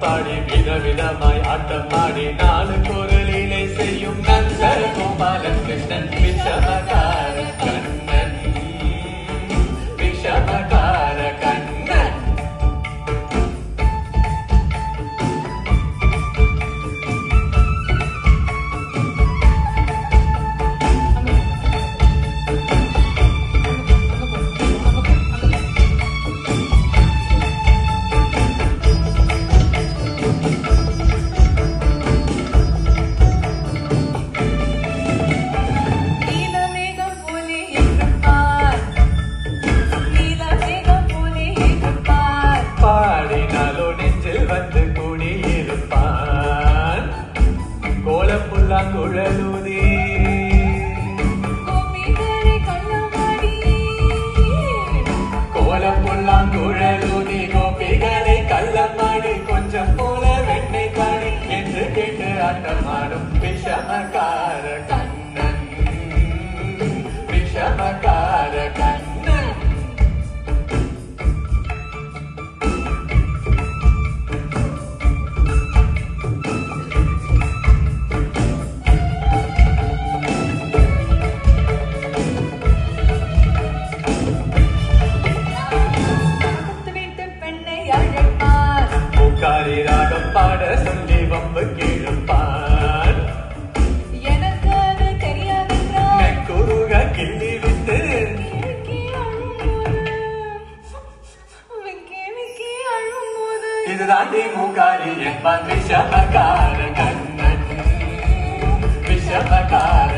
பாடி விதவிதமாய் ஆட்டம் ஆடி நாலு குரலிலே செய்யும் நந்த கோபாலன் கிருஷ்ணன் விஷமகார கண்ணன் விஷமகார கண்ணன். வந்து கூடியிருப்பான் கோலப்புல்லாங்குழலூதி கோலப்புல்லாங்குழலூதி கோபிகளை கள்ளமாடி கொஞ்சம் போல வெண்ணெய் காடி என்று கேட்டு ஆட்டமாடும் விஷமகார கண்ணன் விஷமகார கண்ணன். பூக்காரி ராகம் பாட சொல்லி வம்பு கேளுப்பான். எனக்கு அது தெரியாதென்றால் குருக கிள்ளி விட்டு இதுதாண்டி மூக்காரி என்பான் விஷமகார கண்ணன் விஷமகார